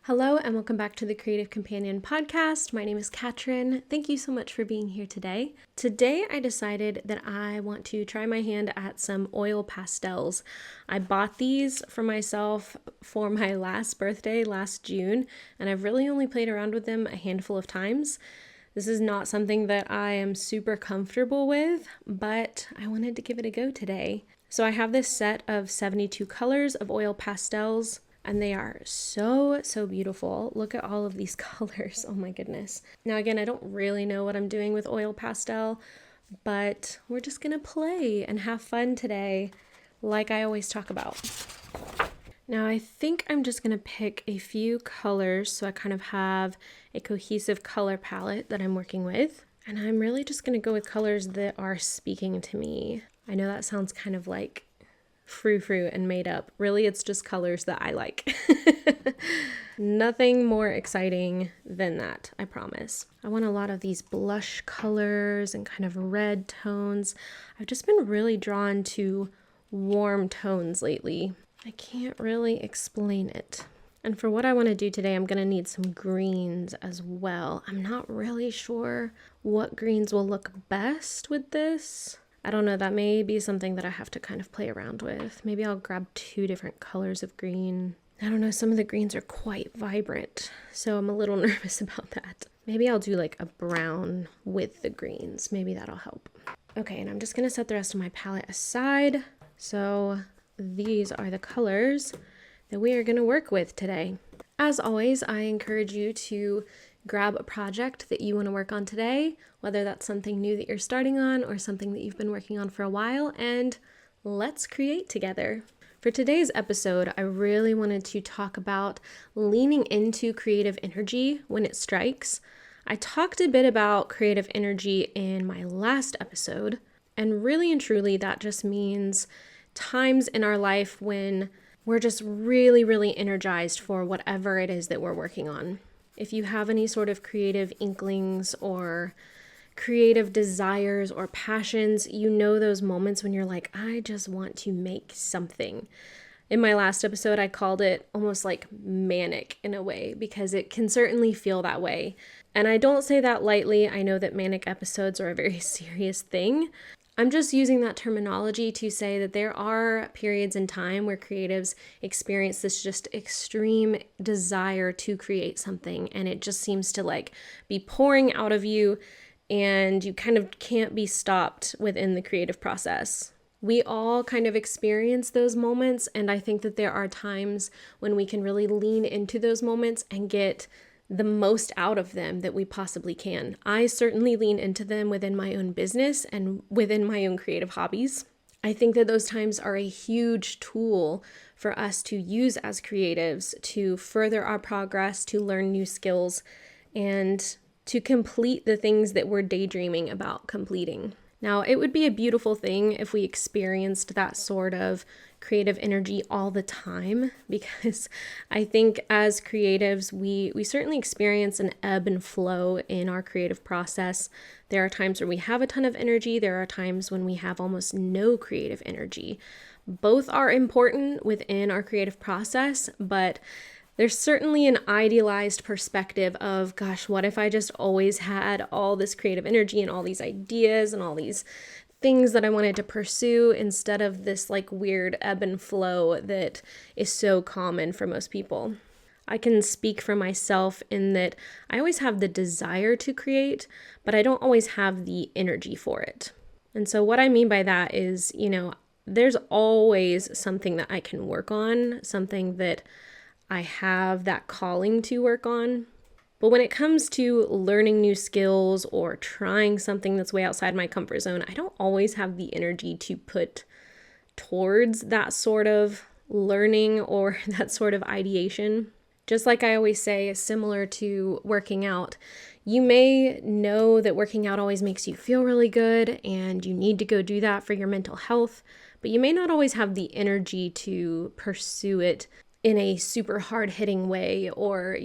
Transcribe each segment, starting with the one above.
Hello and welcome back to the Creative Companion podcast. My name is Katrin. Thank you so much for being here today. Today I decided that I want to try my hand at some oil pastels. I bought these for myself for my last birthday last June, and I've really only played around with them a handful of times. This is not something that I am super comfortable with, but I wanted to give it a go today. So I have this set of 72 colors of oil pastels. And they are so beautiful. Look at all of these colors. Oh my goodness. Now again, I don't really know what I'm doing with oil pastel, but we're just gonna play and have fun today, like I always talk about. Now I think I'm just gonna pick a few colors so I kind of have a cohesive color palette that I'm working with. And I'm really just gonna go with colors that are speaking to me. I know that sounds kind of like frou-frou and made up. Really, it's just colors that I like. Nothing more exciting than that, I promise. I want a lot of these blush colors and kind of red tones. I've just been really drawn to warm tones lately. I can't really explain it. And for what I want to do today, I'm going to need some greens as well. I'm not really sure what greens will look best with this. I don't know, that may be something that I have to kind of play around with. Maybe I'll grab 2 different colors of green. I don't know, some of the greens are quite vibrant, so I'm a little nervous about that. Maybe I'll do like a brown with the greens. Maybe that'll help. Okay, and I'm just gonna set the rest of my palette aside. So these are the colors that we are gonna work with today. As always, I encourage you to grab a project that you want to work on today, whether that's something new that you're starting on or something that you've been working on for a while, and let's create together. For today's episode, I really wanted to talk about leaning into creative energy when it strikes. I talked a bit about creative energy in my last episode, and really and truly that just means times in our life when we're just really energized for whatever it is that we're working on. If you have any sort of creative inklings or creative desires or passions, you know those moments when you're like, I just want to make something. In my last episode, I called it almost like manic in a way, because it can certainly feel that way. And I don't say that lightly. I know that manic episodes are a very serious thing. I'm just using that terminology to say that there are periods in time where creatives experience this just extreme desire to create something, and it just seems to like be pouring out of you, and you kind of can't be stopped within the creative process. We all kind of experience those moments, and I think that there are times when we can really lean into those moments and get the most out of them that we possibly can. I certainly lean into them within my own business and within my own creative hobbies. I think that those times are a huge tool for us to use as creatives to further our progress, to learn new skills, and to complete the things that we're daydreaming about completing. Now, it would be a beautiful thing if we experienced that sort of creative energy all the time, because I think as creatives, we certainly experience an ebb and flow in our creative process. There are times where we have a ton of energy. There are times when we have almost no creative energy. Both are important within our creative process, but there's certainly an idealized perspective of, gosh, what if I just always had all this creative energy and all these ideas and all these things that I wanted to pursue, instead of this like weird ebb and flow that is so common for most people. I can speak for myself in that I always have the desire to create, but I don't always have the energy for it. And so what I mean by that is, there's always something that I can work on, something that I have that calling to work on. But when it comes to learning new skills or trying something that's way outside my comfort zone, I don't always have the energy to put towards that sort of learning or that sort of ideation. Just like I always say, similar to working out, you may know that working out always makes you feel really good and you need to go do that for your mental health, but you may not always have the energy to pursue it in a super hard-hitting way, or,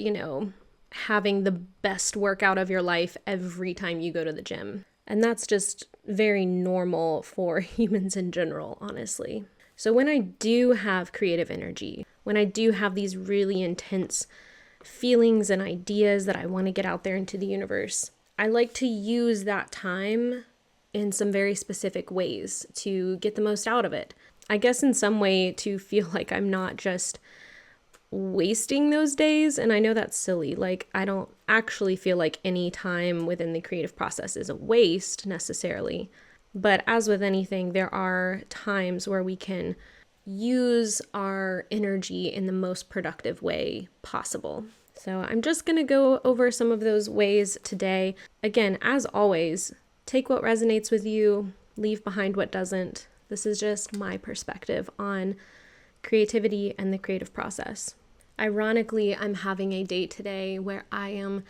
having the best workout of your life every time you go to the gym. And that's just very normal for humans in general, honestly. So when I do have creative energy, when I do have these really intense feelings and ideas that I want to get out there into the universe. I like to use that time in some very specific ways to get the most out of it. I guess in some way to feel like I'm not just wasting those days. And I know that's silly. Like, I don't actually feel like any time within the creative process is a waste necessarily. But as with anything, there are times where we can use our energy in the most productive way possible. So I'm just going to go over some of those ways today. Again, as always, take what resonates with you, leave behind what doesn't. This is just my perspective on creativity and the creative process. Ironically, I'm having a day today where I am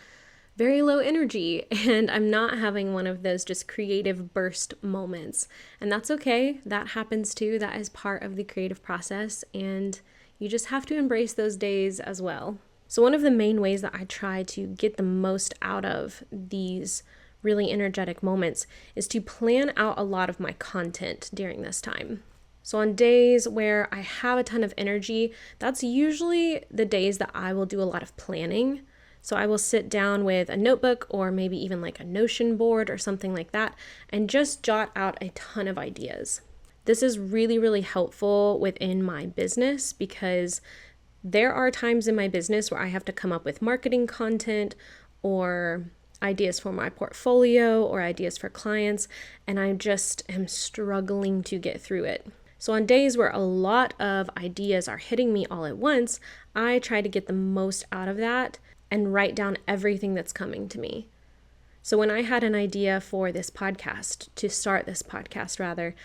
very low energy and I'm not having one of those just creative burst moments. And that's okay. That happens too. That is part of the creative process, and you just have to embrace those days as well. So one of the main ways that I try to get the most out of these really energetic moments is to plan out a lot of my content during this time. So on days where I have a ton of energy, that's usually the days that I will do a lot of planning. So I will sit down with a notebook or maybe even like a Notion board or something like that and just jot out a ton of ideas. This is really, really helpful within my business because there are times in my business where I have to come up with marketing content or ideas for my portfolio or ideas for clients, and I just am struggling to get through it. So on days where a lot of ideas are hitting me all at once, I try to get the most out of that and write down everything that's coming to me. So when I had an idea for this podcast, to start this podcast rather,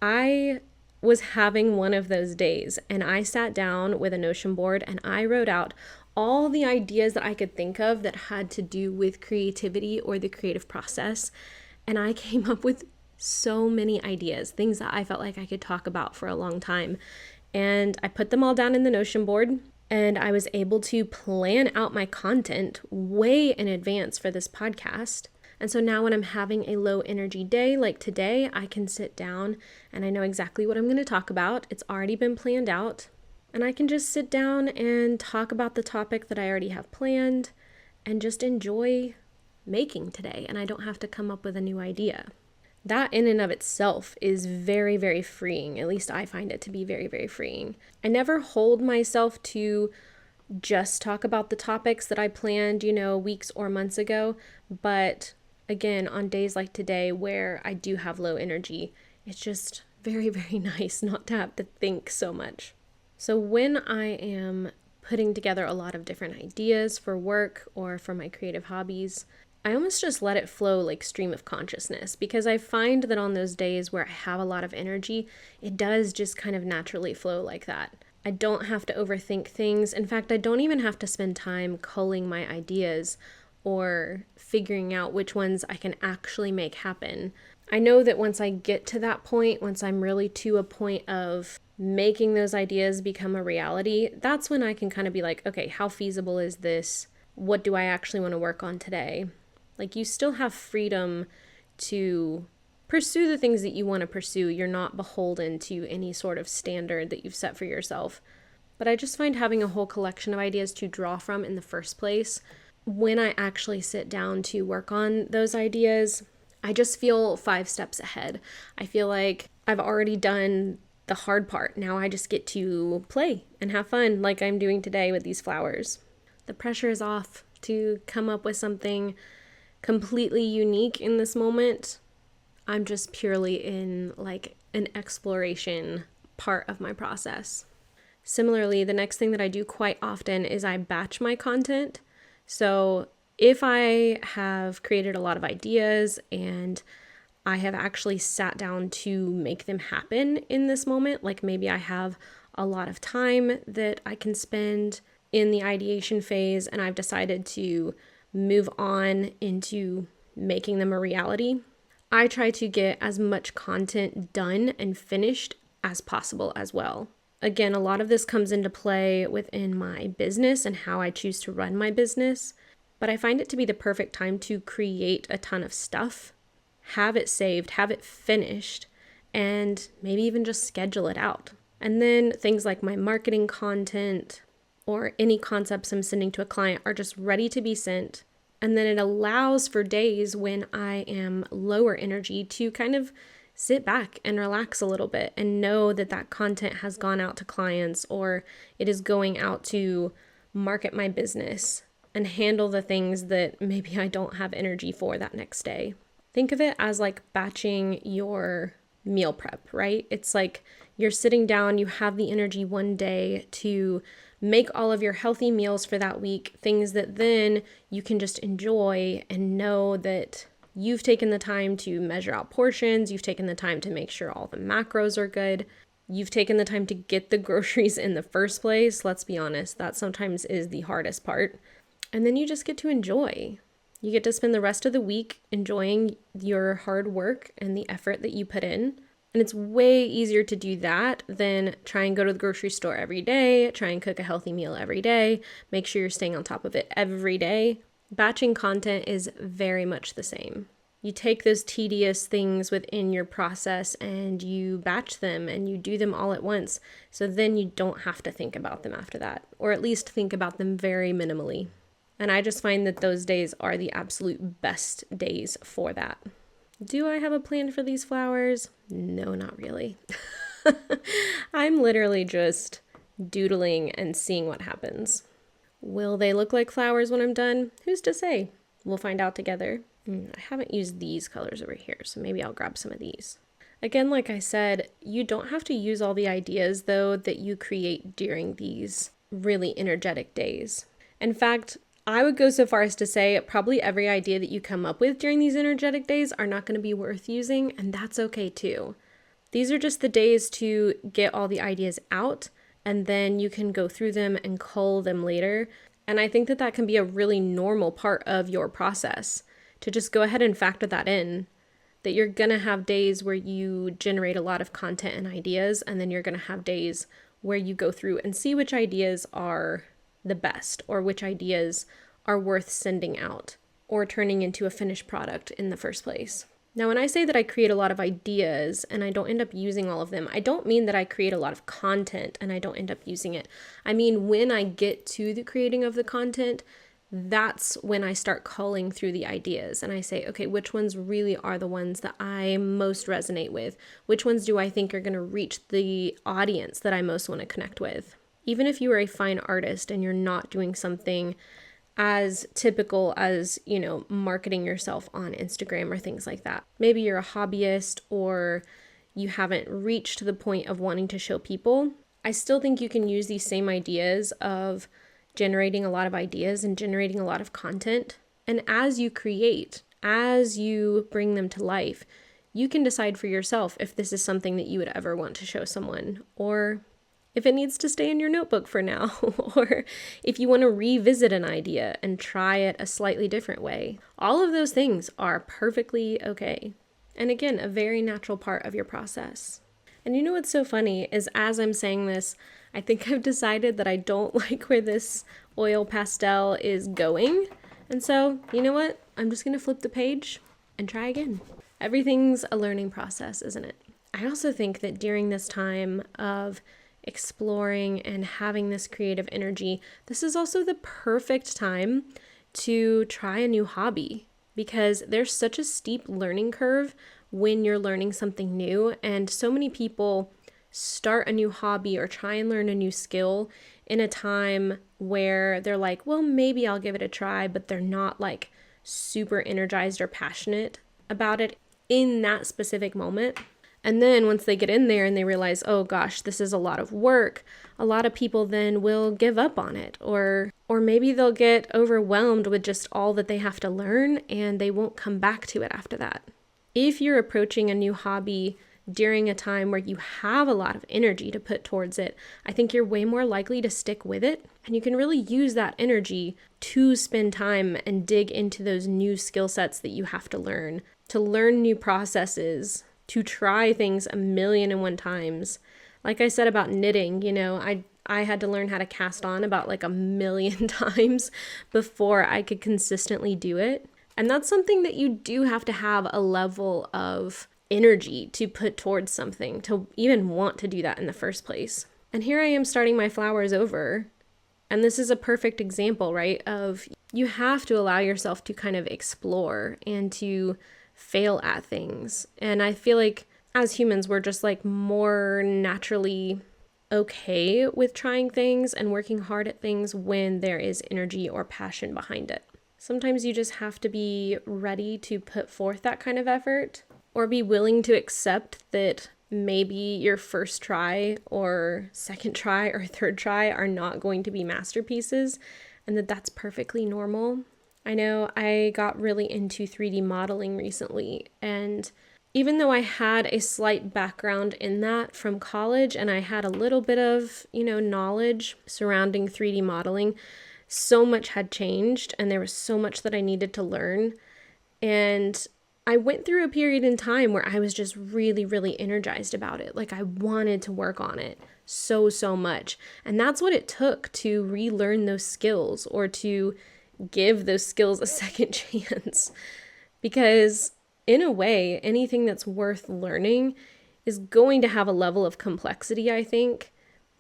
I was having one of those days and I sat down with a Notion board and I wrote out all the ideas that I could think of that had to do with creativity or the creative process. And I came up with so many ideas, things that I felt like I could talk about for a long time. And I put them all down in the Notion board, and I was able to plan out my content way in advance for this podcast. And so now when I'm having a low energy day like today, I can sit down and I know exactly what I'm going to talk about. It's already been planned out. And I can just sit down and talk about the topic that I already have planned and just enjoy making today. And I don't have to come up with a new idea. That in and of itself is very, very freeing. At least I find it to be very, very freeing. I never hold myself to just talk about the topics that I planned, weeks or months ago. But again, on days like today where I do have low energy, it's just very, very nice not to have to think so much. So when I am putting together a lot of different ideas for work or for my creative hobbies, I almost just let it flow like stream of consciousness, because I find that on those days where I have a lot of energy, it does just kind of naturally flow like that. I don't have to overthink things. In fact, I don't even have to spend time culling my ideas or figuring out which ones I can actually make happen. I know that once I get to that point, once I'm really to a point of making those ideas become a reality, that's when I can kind of be like, okay, how feasible is this? What do I actually want to work on today? Like, you still have freedom to pursue the things that you want to pursue. You're not beholden to any sort of standard that you've set for yourself. But I just find having a whole collection of ideas to draw from in the first place, when I actually sit down to work on those ideas, I just feel 5 steps ahead. I feel like I've already done the hard part. Now I just get to play and have fun like I'm doing today with these flowers. The pressure is off to come up with something completely unique in this moment. I'm just purely in like an exploration part of my process. Similarly, the next thing that I do quite often is I batch my content. So if I have created a lot of ideas and I have actually sat down to make them happen in this moment, like maybe I have a lot of time that I can spend in the ideation phase and I've decided to move on into making them a reality, I try to get as much content done and finished as possible as well. Again, a lot of this comes into play within my business and how I choose to run my business, but I find it to be the perfect time to create a ton of stuff, have it saved, have it finished, and maybe even just schedule it out. And then things like my marketing content, or any concepts I'm sending to a client are just ready to be sent. And then it allows for days when I am lower energy to kind of sit back and relax a little bit and know that that content has gone out to clients or it is going out to market my business and handle the things that maybe I don't have energy for that next day. Think of it as like batching your meal prep, right? It's like you're sitting down, you have the energy one day to make all of your healthy meals for that week, things that then you can just enjoy and know that you've taken the time to measure out portions, you've taken the time to make sure all the macros are good, you've taken the time to get the groceries in the first place. Let's be honest, that sometimes is the hardest part. And then you just get to enjoy. You get to spend the rest of the week enjoying your hard work and the effort that you put in. And it's way easier to do that than try and go to the grocery store every day, try and cook a healthy meal every day, make sure you're staying on top of it every day. Batching content is very much the same. You take those tedious things within your process and you batch them and you do them all at once. So then you don't have to think about them after that, or at least think about them very minimally. And I just find that those days are the absolute best days for that. Do I have a plan for these flowers? No, not really. I'm literally just doodling and seeing what happens. Will they look like flowers when I'm done? Who's to say? We'll find out together. I haven't used these colors over here, so maybe I'll grab some of these. Again, like I said, you don't have to use all the ideas, though, that you create during these really energetic days. In fact, I would go so far as to say probably every idea that you come up with during these energetic days are not going to be worth using, and that's okay too. These are just the days to get all the ideas out, and then you can go through them and cull them later. And I think that that can be a really normal part of your process, to just go ahead and factor that in, that you're going to have days where you generate a lot of content and ideas, and then you're going to have days where you go through and see which ideas are the best or which ideas are worth sending out or turning into a finished product in the first place. Now, when I say that I create a lot of ideas and I don't end up using all of them, I don't mean that I create a lot of content and I don't end up using it. I mean, when I get to the creating of the content, that's when I start culling through the ideas and I say, okay, which ones really are the ones that I most resonate with? Which ones do I think are going to reach the audience that I most want to connect with? Even if you are a fine artist and you're not doing something as typical as, marketing yourself on Instagram or things like that. Maybe you're a hobbyist or you haven't reached the point of wanting to show people. I still think you can use these same ideas of generating a lot of ideas and generating a lot of content. And as you create, as you bring them to life, you can decide for yourself if this is something that you would ever want to show someone, or if it needs to stay in your notebook for now, or if you want to revisit an idea and try it a slightly different way. All of those things are perfectly okay. And again, a very natural part of your process. And you know what's so funny is as I'm saying this, I think I've decided that I don't like where this oil pastel is going. And so, you know what? I'm just going to flip the page and try again. Everything's a learning process, isn't it? I also think that during this time of exploring and having this creative energy, this is also the perfect time to try a new hobby, because there's such a steep learning curve when you're learning something new. And so many people start a new hobby or try and learn a new skill in a time where they're like, well, maybe I'll give it a try, but they're not like super energized or passionate about it in that specific moment. And then once they get in there and they realize, oh gosh, this is a lot of work, a lot of people then will give up on it, or maybe they'll get overwhelmed with just all that they have to learn and they won't come back to it after that. If you're approaching a new hobby during a time where you have a lot of energy to put towards it, I think you're way more likely to stick with it, and you can really use that energy to spend time and dig into those new skill sets that you have to learn new processes, to try things 1,000,001 times. Like I said about knitting, I had to learn how to cast on about like 1,000,000 times before I could consistently do it. And that's something that you do have to have a level of energy to put towards something to even want to do that in the first place. And here I am starting my flowers over And this is a perfect example, right? Of you have to allow yourself to kind of explore and to fail at things. And I feel like as humans, we're just like more naturally okay with trying things and working hard at things when there is energy or passion behind it. Sometimes you just have to be ready to put forth that kind of effort, or be willing to accept that maybe your first try or second try or third try are not going to be masterpieces, and that that's perfectly normal. I know I got really into 3D modeling recently, and even though I had a slight background in that from college and I had a little bit of, knowledge surrounding 3D modeling, so much had changed and there was so much that I needed to learn. And I went through a period in time where I was just really, really energized about it. Like I wanted to work on it so much. And that's what it took to relearn those skills or to give those skills a second chance. Because in a way, anything that's worth learning is going to have a level of complexity, I think,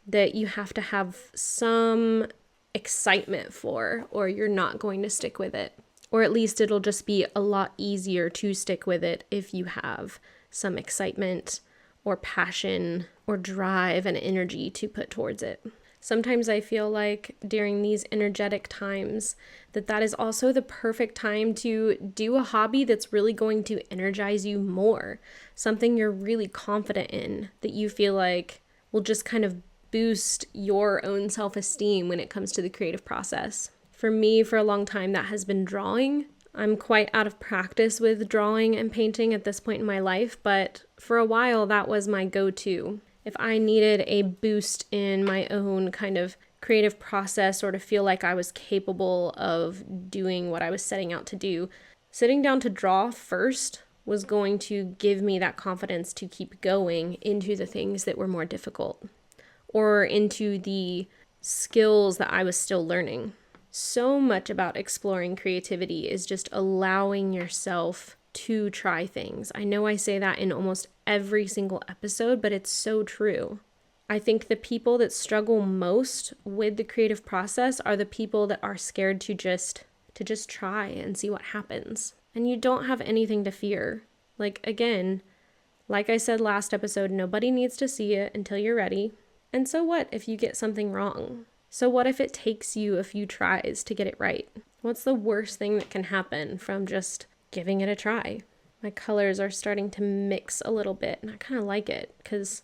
that you have to have some excitement for, or you're not going to stick with it. Or at least it'll just be a lot easier to stick with it if you have some excitement or passion or drive and energy to put towards it. Sometimes I feel like during these energetic times that is also the perfect time to do a hobby that's really going to energize you more. Something you're really confident in, that you feel like will just kind of boost your own self-esteem when it comes to the creative process. For me, for a long time, that has been drawing. I'm quite out of practice with drawing and painting at this point in my life, but for a while that was my go-to. If I needed a boost in my own kind of creative process or to feel like I was capable of doing what I was setting out to do, sitting down to draw first was going to give me that confidence to keep going into the things that were more difficult or into the skills that I was still learning. So much about exploring creativity is just allowing yourself to try things. I know I say that in almost every single episode, but it's so true. I think the people that struggle most with the creative process are the people that are scared to just try and see what happens. And you don't have anything to fear. Like I said last episode, nobody needs to see it until you're ready. And so what if you get something wrong? So what if it takes you a few tries to get it right? What's the worst thing that can happen from just giving it a try? My colors are starting to mix a little bit, and I kind of like it because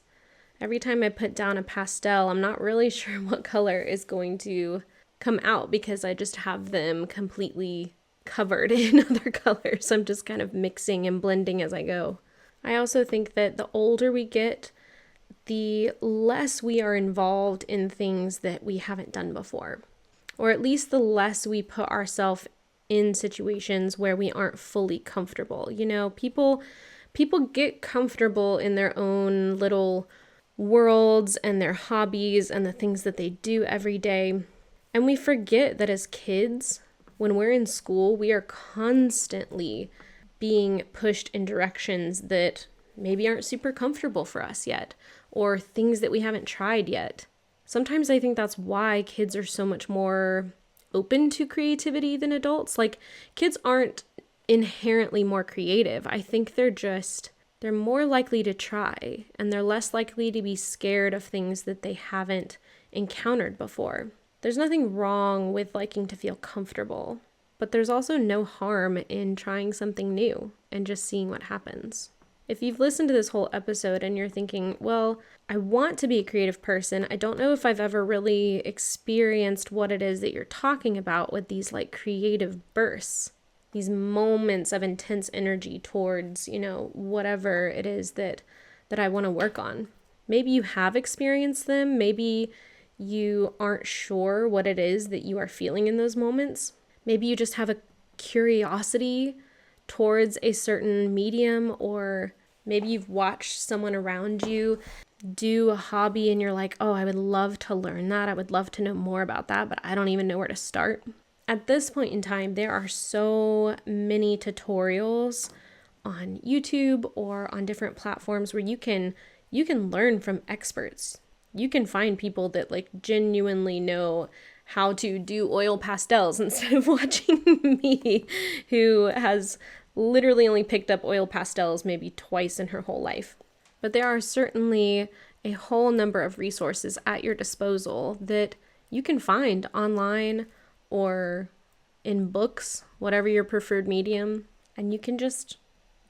every time I put down a pastel, I'm not really sure what color is going to come out because I just have them completely covered in other colors. I'm just kind of mixing and blending as I go. I also think that the older we get, the less we are involved in things that we haven't done before, or at least the less we put ourselves in situations where we aren't fully comfortable. People get comfortable in their own little worlds and their hobbies and the things that they do every day. And we forget that as kids, when we're in school, we are constantly being pushed in directions that maybe aren't super comfortable for us yet, or things that we haven't tried yet. Sometimes I think that's why kids are so much more open to creativity than adults. Like, kids aren't inherently more creative. I think they're more likely to try, and they're less likely to be scared of things that they haven't encountered before. There's nothing wrong with liking to feel comfortable, but there's also no harm in trying something new and just seeing what happens. If you've listened to this whole episode and you're thinking, well, I want to be a creative person, I don't know if I've ever really experienced what it is that you're talking about with these like creative bursts, these moments of intense energy towards, whatever it is that I want to work on. Maybe you have experienced them. Maybe you aren't sure what it is that you are feeling in those moments. Maybe you just have a curiosity towards a certain medium, or maybe you've watched someone around you do a hobby and you're like, oh, I would love to learn that. I would love to know more about that, but I don't even know where to start. At this point in time, there are so many tutorials on YouTube or on different platforms where you can learn from experts. You can find people that like genuinely know how to do oil pastels instead of watching me, who has literally only picked up oil pastels maybe twice in her whole life. But there are certainly a whole number of resources at your disposal that you can find online or in books, whatever your preferred medium, and you can just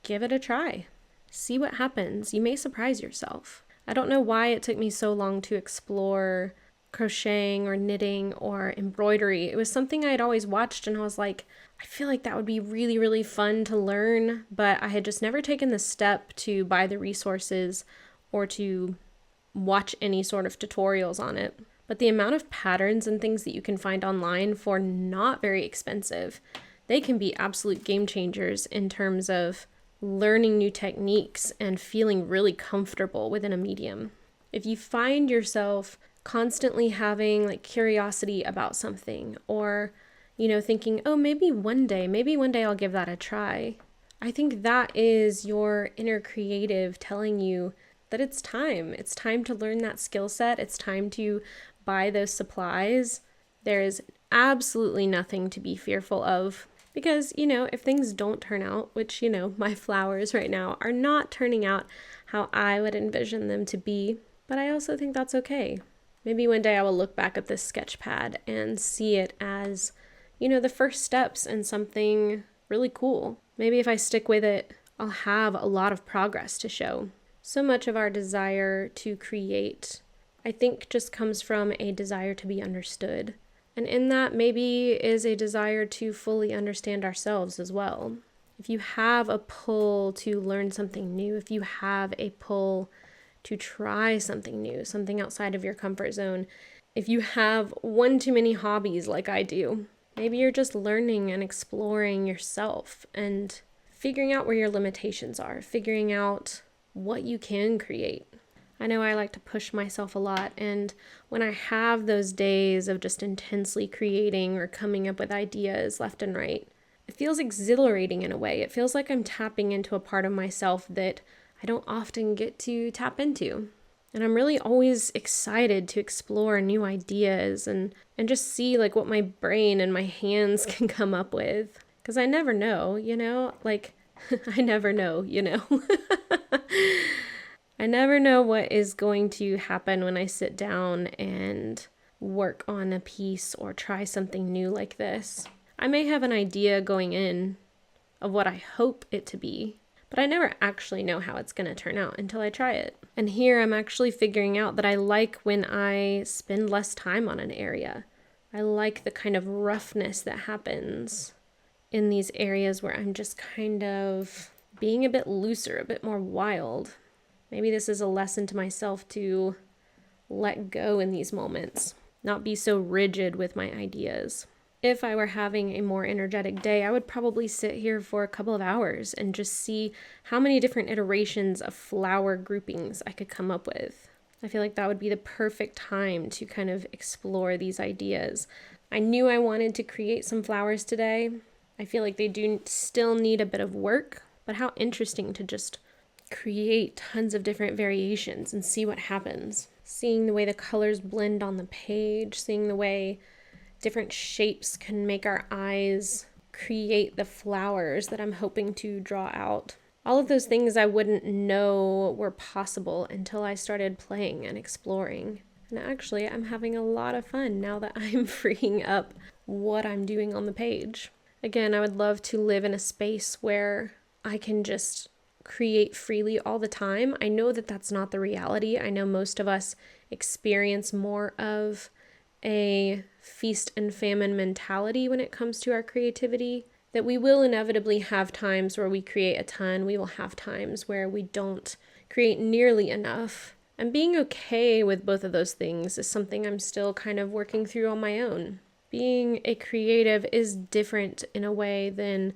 give it a try. See what happens. You may surprise yourself. I don't know why it took me so long to explore crocheting or knitting or embroidery. It was something I had always watched, and I was like, I feel like that would be really, really fun to learn, but I had just never taken the step to buy the resources or to watch any sort of tutorials on it. But the amount of patterns and things that you can find online for not very expensive, they can be absolute game changers in terms of learning new techniques and feeling really comfortable within a medium. If you find yourself constantly having like curiosity about something, or thinking, oh, maybe one day I'll give that a try, I think that is your inner creative telling you that it's time to learn that skill set. It's time to buy those supplies. There is absolutely nothing to be fearful of, because if things don't turn out, which my flowers right now are not turning out how I would envision them to be, but I also think that's okay. Maybe one day I will look back at this sketch pad and see it as, the first steps in something really cool. Maybe if I stick with it, I'll have a lot of progress to show. So much of our desire to create, I think, just comes from a desire to be understood. And in that maybe is a desire to fully understand ourselves as well. If you have a pull to learn something new, if you have a pull to try something new, something outside of your comfort zone, if you have one too many hobbies like I do, maybe you're just learning and exploring yourself and figuring out where your limitations are, figuring out what you can create. I know I like to push myself a lot, and when I have those days of just intensely creating or coming up with ideas left and right, it feels exhilarating in a way. It feels like I'm tapping into a part of myself that I don't often get to tap into. And I'm really always excited to explore new ideas and just see like what my brain and my hands can come up with. Because I never know, I never know, I never know what is going to happen when I sit down and work on a piece or try something new like this. I may have an idea going in of what I hope it to be, but I never actually know how it's going to turn out until I try it. And here I'm actually figuring out that I like when I spend less time on an area. I like the kind of roughness that happens in these areas where I'm just kind of being a bit looser, a bit more wild. Maybe this is a lesson to myself to let go in these moments, not be so rigid with my ideas. If I were having a more energetic day, I would probably sit here for a couple of hours and just see how many different iterations of flower groupings I could come up with. I feel like that would be the perfect time to kind of explore these ideas. I knew I wanted to create some flowers today. I feel like they do still need a bit of work, but how interesting to just create tons of different variations and see what happens. Seeing the way the colors blend on the page, seeing the way different shapes can make our eyes create the flowers that I'm hoping to draw out. All of those things I wouldn't know were possible until I started playing and exploring. And actually, I'm having a lot of fun now that I'm freeing up what I'm doing on the page. Again, I would love to live in a space where I can just create freely all the time. I know that that's not the reality. I know most of us experience more of a feast and famine mentality when it comes to our creativity, that we will inevitably have times where we create a ton. We will have times where we don't create nearly enough. And being okay with both of those things is something I'm still kind of working through on my own. Being a creative is different in a way than,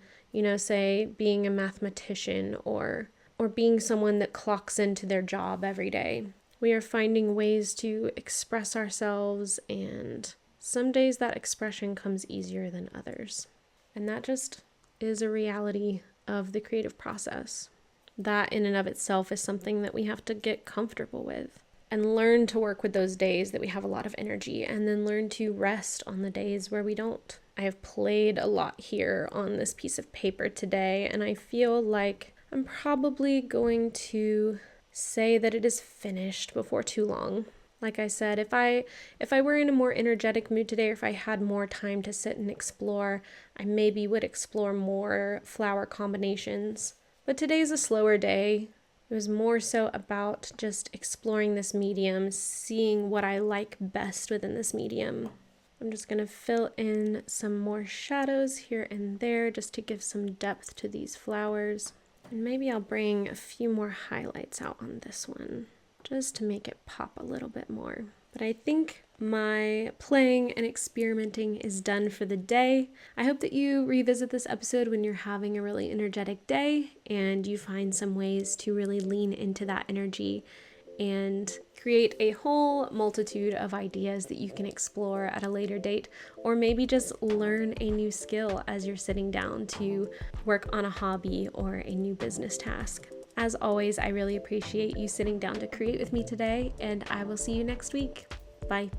say being a mathematician or being someone that clocks into their job every day. We are finding ways to express ourselves, and some days that expression comes easier than others. And that just is a reality of the creative process. That in and of itself is something that we have to get comfortable with. and learn to work with those days that we have a lot of energy, and then learn to rest on the days where we don't. I have played a lot here on this piece of paper today, and I feel like I'm probably going to say that it is finished before too long. Like I said, if I were in a more energetic mood today, or if I had more time to sit and explore, I maybe would explore more flower combinations. But today's a slower day. It was more so about just exploring this medium, seeing what I like best within this medium. I'm just going to fill in some more shadows here and there just to give some depth to these flowers. And maybe I'll bring a few more highlights out on this one, just to make it pop a little bit more. But I think my playing and experimenting is done for the day. I hope that you revisit this episode when you're having a really energetic day and you find some ways to really lean into that energy and create a whole multitude of ideas that you can explore at a later date, or maybe just learn a new skill as you're sitting down to work on a hobby or a new business task. As always, I really appreciate you sitting down to create with me today, and I will see you next week. Bye.